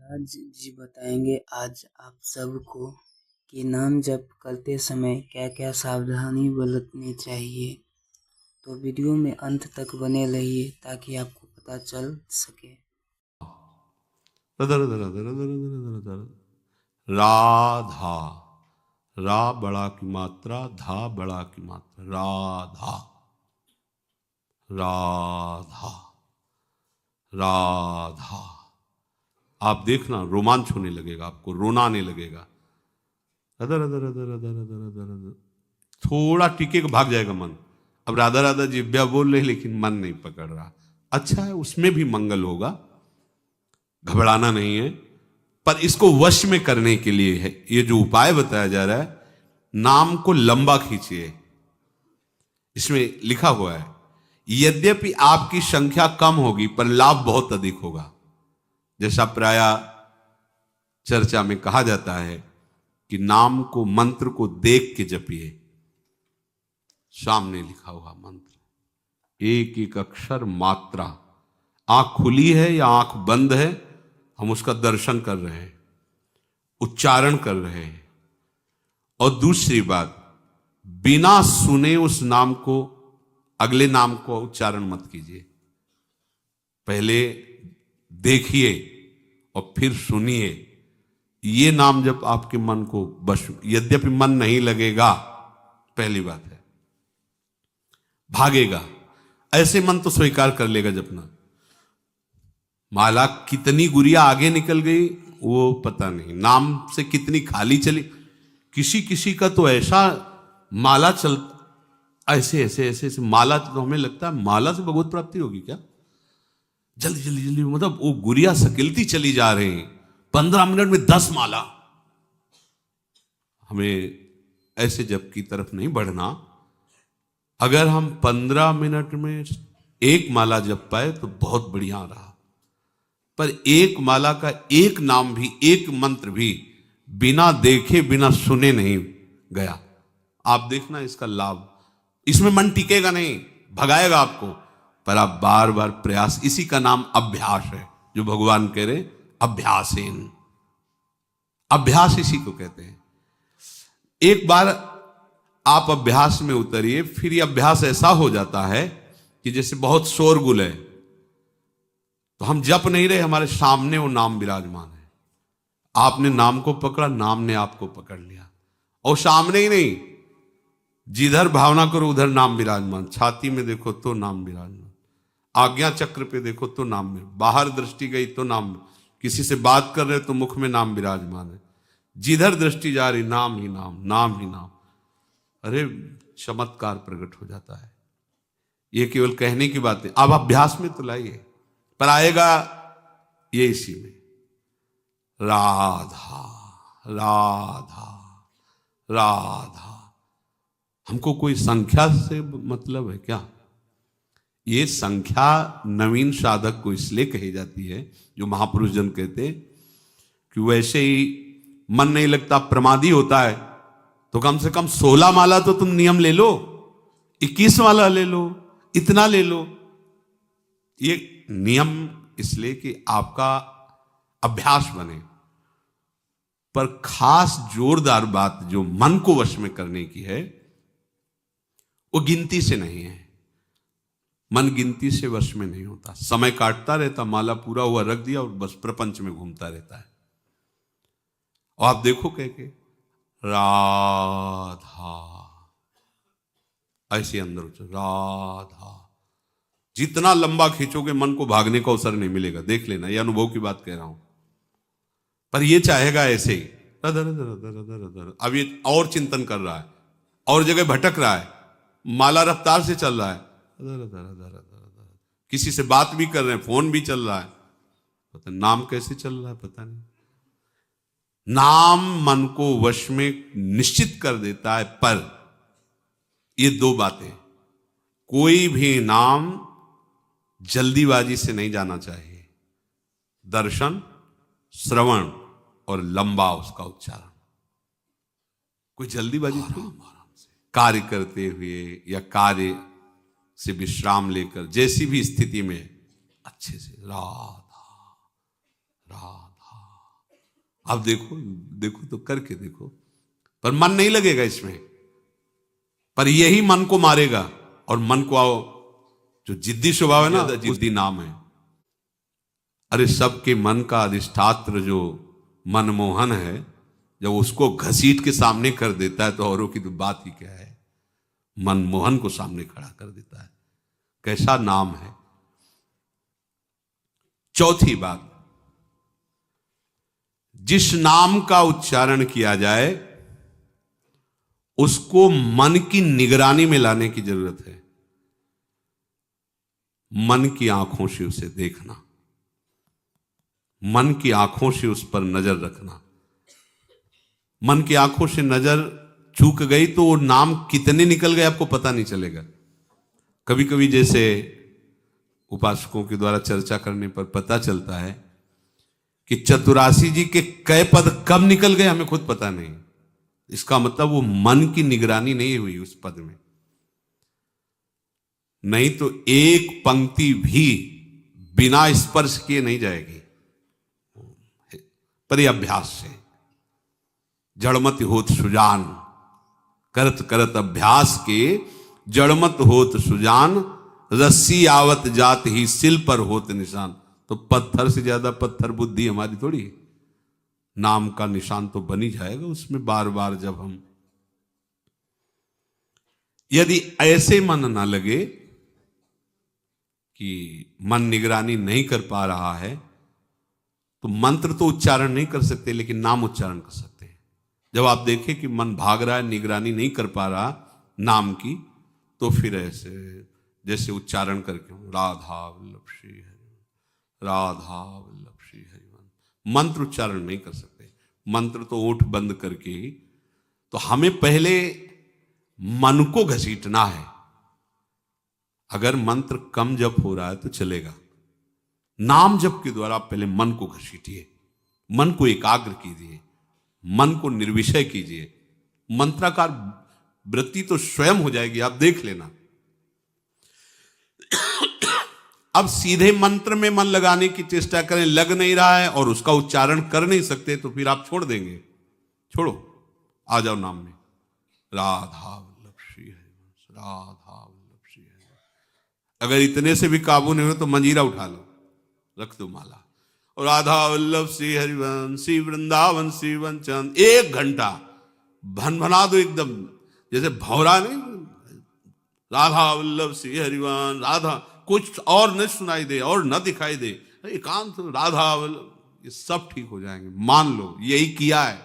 राज जी बताएंगे आज आप सबको कि नाम जप करते समय क्या क्या सावधानी बरतनी चाहिए। तो वीडियो में अंत तक बने रहिए ताकि आपको पता चल सके। धर धर धर धर धर धर राधा। रा बड़ा की मात्रा, धा बड़ा की मात्रा, राधा राधा राधा। आप देखना रोमांच होने लगेगा, आपको रोना आने लगेगा। Other other other other other other other थोड़ा टिके के भाग जाएगा मन। अब राधा राधा जिब्या बोल रहे लेकिन मन नहीं पकड़ रहा। अच्छा है, उसमें भी मंगल होगा, घबराना नहीं है। पर इसको वश में करने के लिए है ये जो उपाय बताया जा रहा है। नाम को लंबा खींचिए। इसमें लिखा हुआ है यद्यपि आपकी संख्या कम होगी पर लाभ बहुत अधिक होगा। जैसा प्राय चर्चा में कहा जाता है कि नाम को, मंत्र को देख के जपिए। सामने लिखा हुआ मंत्र, एक एक अक्षर मात्रा, आंख खुली है या आंख बंद है, हम उसका दर्शन कर रहे हैं, उच्चारण कर रहे हैं। और दूसरी बात, बिना सुने उस नाम को, अगले नाम को उच्चारण मत कीजिए। पहले देखिए और फिर सुनिए। ये नाम जब आपके मन को बस, यद्यपि मन नहीं लगेगा, पहली बात है, भागेगा। ऐसे मन तो स्वीकार कर लेगा जपना। माला कितनी गुड़िया आगे निकल गई वो पता नहीं, नाम से कितनी खाली चली। किसी किसी का तो ऐसा माला चल, ऐसे ऐसे ऐसे ऐसे माला, तो हमें लगता है माला से भगवत प्राप्ति होगी क्या। जल्दी जल्दी जल्दी, मतलब वो गुड़िया सकिलती चली जा रही हैं, 15 मिनट में 10 माला। हमें ऐसे जप की तरफ नहीं बढ़ना। अगर हम 15 मिनट में एक माला जप पाए तो बहुत बढ़िया रहा। पर एक माला का एक नाम भी, एक मंत्र भी बिना देखे बिना सुने नहीं गया। आप देखना इसका लाभ। इसमें मन टिकेगा नहीं, भगाएगा आपको। पर आप बार बार प्रयास, इसी का नाम अभ्यास है, जो भगवान कह रहे अभ्यासेन। अभ्यास इसी को कहते हैं। एक बार आप अभ्यास में उतरिए, फिर ये अभ्यास ऐसा हो जाता है कि जैसे बहुत शोरगुल है तो हम जप नहीं रहे, हमारे सामने वो नाम विराजमान है। आपने नाम को पकड़ा, नाम ने आपको पकड़ लिया। और सामने ही नहीं, जिधर भावना करो उधर नाम विराजमान। छाती में देखो तो नाम विराजमान, आज्ञा चक्र पे देखो तो नाम में, बाहर दृष्टि गई तो नाम, किसी से बात कर रहे तो मुख में नाम विराजमान है। जिधर दृष्टि जा रही नाम ही नाम, नाम ही नाम। अरे चमत्कार प्रकट हो जाता है। ये केवल कहने की बात है, अब अभ्यास में तो लाइए। पर आएगा ये इसी में, राधा राधा राधा। हमको कोई संख्या से मतलब है क्या। ये संख्या नवीन साधक को इसलिए कही जाती है, जो महापुरुष जन कहते कि वैसे ही मन नहीं लगता, प्रमादी होता है, तो कम से कम 16 माला तो तुम नियम ले लो, 21 माला ले लो, इतना ले लो। ये नियम इसलिए कि आपका अभ्यास बने। पर खास जोरदार बात जो मन को वश में करने की है, वो गिनती से नहीं है। मन गिनती से वश में नहीं होता। समय काटता रहता, माला पूरा हुआ रख दिया और बस प्रपंच में घूमता रहता है। और आप देखो कह के राधा, ऐसे अंदर राधा, जितना लंबा खींचोगे मन को भागने का अवसर नहीं मिलेगा। देख लेना, ये अनुभव की बात कह रहा हूं। पर ये चाहेगा ऐसे ही अब ये और चिंतन कर रहा है, और जगह भटक रहा है, माला रफ्तार से चल रहा है, किसी से बात भी कर रहे हैं, फोन भी चल रहा है, पता नाम कैसे चल रहा है पता नहीं। नाम मन को वश में निश्चित कर देता है। पर ये दो बातें, कोई भी नाम जल्दीबाजी से नहीं जाना चाहिए। दर्शन, श्रवण और लंबा उसका उच्चारण। कोई जल्दीबाजी थोड़ी, कार्य करते हुए या कार्य से विश्राम लेकर, जैसी भी स्थिति में अच्छे से राधा राधा आप देखो देखो तो करके देखो, पर मन नहीं लगेगा इसमें, पर यही मन को मारेगा। और मन को आओ जो जिद्दी स्वभाव है ना, जिद्दी नाम है। अरे सबके मन का अधिष्ठात्र जो मनमोहन है, जब उसको घसीट के सामने कर देता है तो औरों की तो बात ही क्या है। मनमोहन को सामने खड़ा कर देता है, कैसा नाम है। चौथी बात, जिस नाम का उच्चारण किया जाए उसको मन की निगरानी में लाने की जरूरत है। मन की आंखों से उसे देखना, मन की आंखों से उस पर नजर रखना। मन की आंखों से नजर चूक गई तो वो नाम कितने निकल गए आपको पता नहीं चलेगा। कभी कभी जैसे उपासकों के द्वारा चर्चा करने पर पता चलता है कि चतुरासी जी के कई पद कब निकल गए हमें खुद पता नहीं। इसका मतलब वो मन की निगरानी नहीं हुई उस पद में, नहीं तो एक पंक्ति भी बिना स्पर्श किए नहीं जाएगी। पर यह अभ्यास से जड़मत होत सुजान, करत करत अभ्यास के जड़मत होत सुजान, रस्सी आवत जात ही सिल पर होत निशान। तो पत्थर से ज्यादा पत्थर बुद्धि हमारी थोड़ी है। नाम का निशान तो बन ही जाएगा उसमें बार बार जब हम, यदि ऐसे मन ना लगे कि मन निगरानी नहीं कर पा रहा है, तो मंत्र तो उच्चारण नहीं कर सकते लेकिन नाम उच्चारण कर सकते हैं। जब आप देखें कि मन भाग रहा है, निगरानी नहीं कर पा रहा नाम की, तो फिर ऐसे जैसे उच्चारण करके राधा वल्लभ श्री हरि, राधा वल्लभ श्री हरि, मंत्र उच्चारण नहीं कर सकते। मंत्र तो ओठ बंद करके ही। तो हमें पहले मन को घसीटना है। अगर मंत्र कम जप हो रहा है तो चलेगा, नाम जप के द्वारा पहले मन को घसीटिए, मन को एकाग्र कीजिए, मन को निर्विषय कीजिए। मंत्राकार वृत्ति तो स्वयं हो जाएगी, आप देख लेना। अब सीधे मंत्र में मन लगाने की चेष्टा करें, लग नहीं रहा है और उसका उच्चारण कर नहीं सकते, तो फिर आप छोड़ देंगे। छोड़ो, आ जाओ नाम में, राधा वल्लभ श्री हरि, राधा वल्लभ श्री हरि। अगर इतने से भी काबू नहीं हो तो मंजीरा उठा लो, रख दो माला, और राधा वल्लभ श्री हरिवंश श्री वृंदावन श्री वंचन 1 घंटा भनभना दो एकदम, जैसे भौरा नहीं, राधा वल्लभ श्री हरिवंश, राधा, कुछ और न सुनाई दे और न दिखाई दे, एकांत राधा वल्लभ, ये सब ठीक हो जाएंगे। मान लो यही किया है,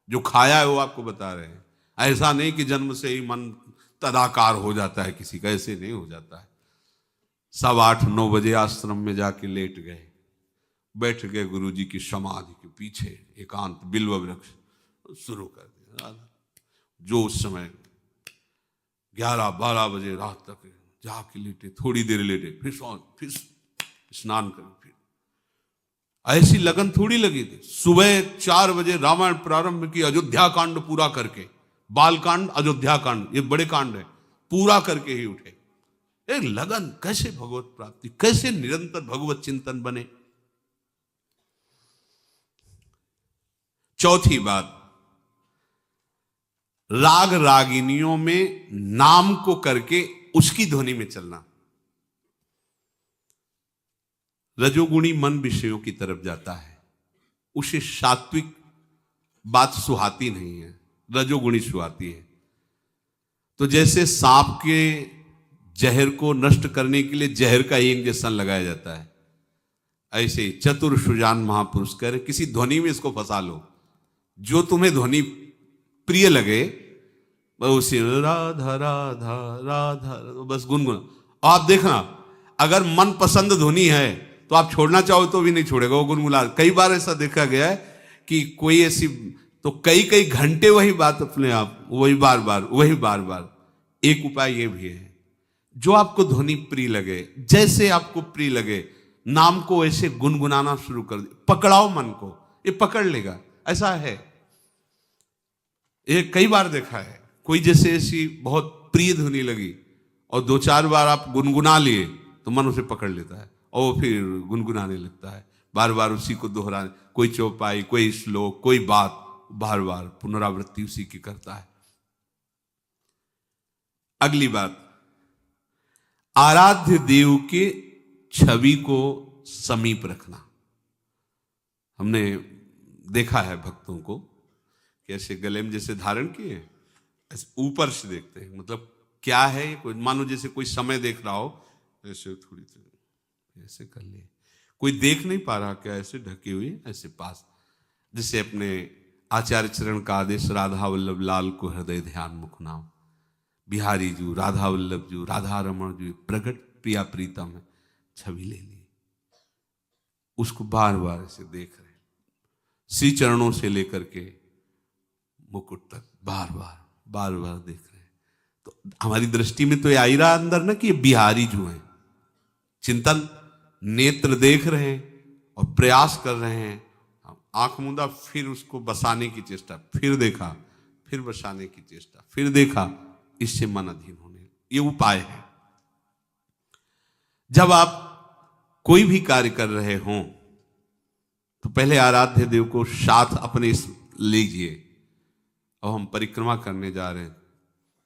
जो खाया है वो आपको बता रहे हैं। ऐसा नहीं कि जन्म से ही मन तदाकार हो जाता है किसी का, ऐसे नहीं हो जाता है। सब 8-9 बजे आश्रम में जाके लेट गए, बैठ गए गुरु जी की समाधि के पीछे, एकांत बिल्व वृक्ष, शुरू कर दिया। जो उस समय 11-12 बजे रात तक जाके लेटे, थोड़ी देर लेटे, फिर स्नान करें, फिर ऐसी लगन थोड़ी लगी थी। सुबह 4 बजे रामायण प्रारंभ की, अयोध्या कांड पूरा करके, बाल कांड अयोध्या कांड, ये बड़े कांड है, पूरा करके ही उठे। एक लगन, कैसे भगवत प्राप्ति, कैसे निरंतर भगवत चिंतन बने। चौथी बात, राग रागिनियों में नाम को करके उसकी ध्वनि में चलना। रजोगुणी मन विषयों की तरफ जाता है, उसे सात्विक बात सुहाती नहीं है, रजोगुणी सुहाती है। तो जैसे सांप के जहर को नष्ट करने के लिए जहर का इंजेक्शन लगाया जाता है, ऐसे चतुर सुजान महापुरुष कह रहे किसी ध्वनि में इसको फंसा लो, जो तुम्हें ध्वनि प्रिय लगे, उसी राधा राधा राधा बस गुनगुना। आप देखना, अगर मन पसंद ध्वनि है तो आप छोड़ना चाहो तो भी नहीं छोड़ेगा, वो गुनगुना। कई बार ऐसा देखा गया है कि कोई ऐसी, तो कई घंटे वही बात अपने आप, वही बार बार। एक उपाय ये भी है, जो आपको ध्वनि प्रिय लगे, जैसे आपको प्रिय लगे, नाम को ऐसे गुनगुनाना शुरू कर दे, पकड़ाओ मन को, ये पकड़ लेगा। ऐसा है, ये कई बार देखा है, कोई जैसे ऐसी बहुत प्रिय ध्वनि लगी और 2-4 बार आप गुनगुना लिए तो मन उसे पकड़ लेता है और वो फिर गुनगुनाने लगता है। बार बार उसी को दोहराने, कोई चौपाई, कोई श्लोक, कोई बात, बार बार पुनरावृत्ति उसी की करता है। अगली बात, आराध्य देव के छवि को समीप रखना। हमने देखा है भक्तों को कि ऐसे गले में जैसे धारण किए, ऐसे ऊपर से देखते हैं, मतलब क्या है, कोई मानो जैसे कोई समय देख रहा हो, ऐसे थोड़ी सी ऐसे कर लिए, कोई देख नहीं पा रहा क्या, ऐसे ढके हुए ऐसे पास, जिससे अपने आचार्य चरण का आदेश, राधा वल्लभ लाल को हृदय ध्यान मुख नाम, बिहारी जू, राधा वल्लभ जू, राधा रमण जू, प्रगट प्रिया प्रीतम है, छवि ले ली, उसको बार बार ऐसे देख रहे हैं, श्री चरणों से लेकर के मुकुट तक बार बार देख रहे हैं। तो हमारी दृष्टि में तो ये आ ही रहा अंदर ना कि ये बिहारी जो है, चिंतन, नेत्र देख रहे हैं और प्रयास कर रहे हैं, आंख मूंदा, फिर उसको बसाने की चेष्टा, फिर देखा, फिर बसाने की चेष्टा, फिर देखा, इससे मन अधीन होने, ये उपाय है। जब आप कोई भी कार्य कर रहे हों तो पहले आराध्य देव को साथ अपने लीजिए। अब हम परिक्रमा करने जा रहे हैं,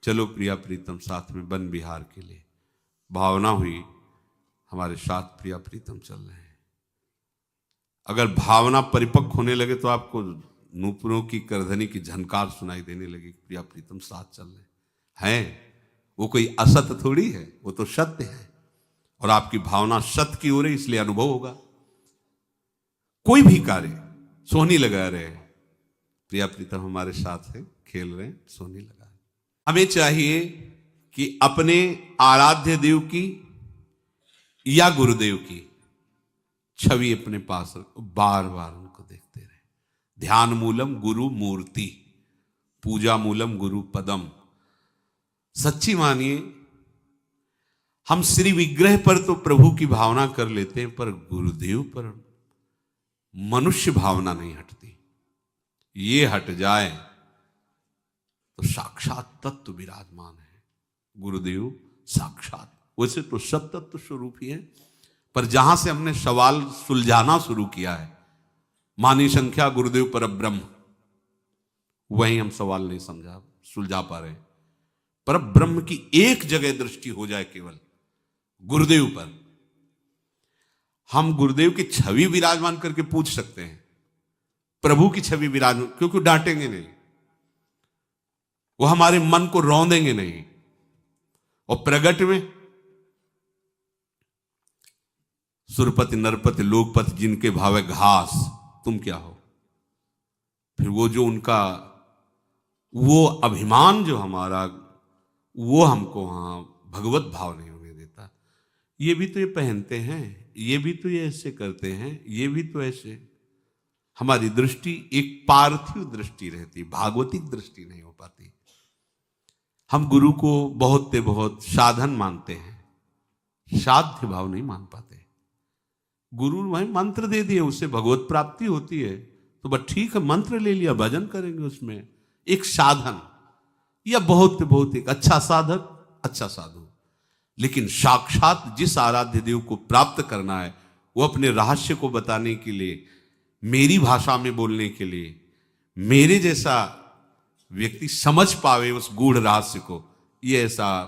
चलो प्रिया प्रीतम साथ में वन विहार के लिए, भावना हुई हमारे साथ प्रिया प्रीतम चल रहे हैं। अगर भावना परिपक्व होने लगे तो आपको नूपुरों की करधनी की झनकार सुनाई देने लगी, प्रिया प्रीतम साथ चल रहे हैं। वो कोई असत थोड़ी है, वो तो सत्य है, और आपकी भावना सत्य की हो रही, इसलिए अनुभव होगा। कोई भी कार्य, सोहनी लगा रहे हैं, प्रिया प्रीतम हमारे साथ है, खेल रहे हैं, सोहनी लगा रहे। हमें चाहिए कि अपने आराध्य देव की या गुरुदेव की छवि अपने पास रखो, बार बार उनको देखते रहे। ध्यान मूलम गुरु मूर्ति, पूजा मूलम गुरु पदम। सच्ची मानिए, हम श्री विग्रह पर तो प्रभु की भावना कर लेते हैं, पर गुरुदेव पर मनुष्य भावना नहीं हटती। ये हट जाए तो साक्षात तत्व विराजमान है। गुरुदेव साक्षात, वैसे तो सब तत्व स्वरूप ही है, पर जहां से हमने सवाल सुलझाना शुरू किया है, मानी संख्या गुरुदेव पर ब्रह्म, वहीं हम सवाल नहीं सुलझा पा रहे। पर ब्रह्म की एक जगह दृष्टि हो जाए केवल गुरुदेव पर, हम गुरुदेव की छवि विराजमान करके पूछ सकते हैं, प्रभु की छवि विराजमान, क्योंकि डांटेंगे नहीं, वो हमारे मन को रौंदेंगे नहीं। और प्रगट में सुरपति नरपति लोकपति जिनके भावे घास, तुम क्या हो। फिर वो जो उनका वो अभिमान जो हमारा, वो हमको वहां भगवत भाव नहीं होने देता। ये भी तो ये पहनते हैं, ये भी तो ये ऐसे करते हैं, ये भी तो ऐसे। हमारी दृष्टि एक पार्थिव दृष्टि रहती, भागवतिक दृष्टि नहीं हो पाती। हम गुरु को बहुत साधन मानते हैं, साध्य भाव नहीं मान पाते। गुरु वही मंत्र दे दिए, उससे भगवत प्राप्ति होती है, तो बस ठीक है, मंत्र ले लिया, भजन करेंगे, उसमें एक साधन या बहुत एक अच्छा साधक, अच्छा साधु। लेकिन साक्षात जिस आराध्य देव को प्राप्त करना है, वो अपने रहस्य को बताने के लिए, मेरी भाषा में बोलने के लिए, मेरे जैसा व्यक्ति समझ पावे उस गूढ़ रहस्य को, ये ऐसा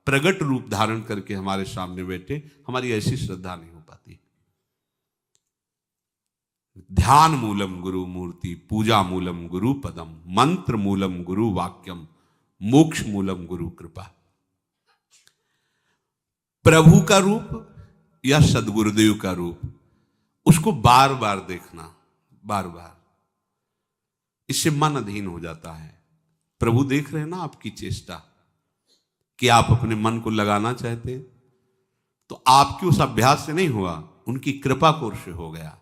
प्रगट रूप धारण करके हमारे सामने बैठे, हमारी ऐसी श्रद्धा नहीं हो पाती। ध्यान मूलम गुरु मूर्ति, पूजा मूलम गुरु पदम, मंत्र मूलम गुरु वाक्यम, मोक्ष मूलम गुरु कृपा। प्रभु का रूप या सदगुरुदेव का रूप, उसको बार बार देखना, बार बार, इससे मन अधीन हो जाता है। प्रभु देख रहे हैं ना आपकी चेष्टा, कि आप अपने मन को लगाना चाहते, तो आपके उस अभ्यास से नहीं हुआ, उनकी कृपा कोर से हो गया।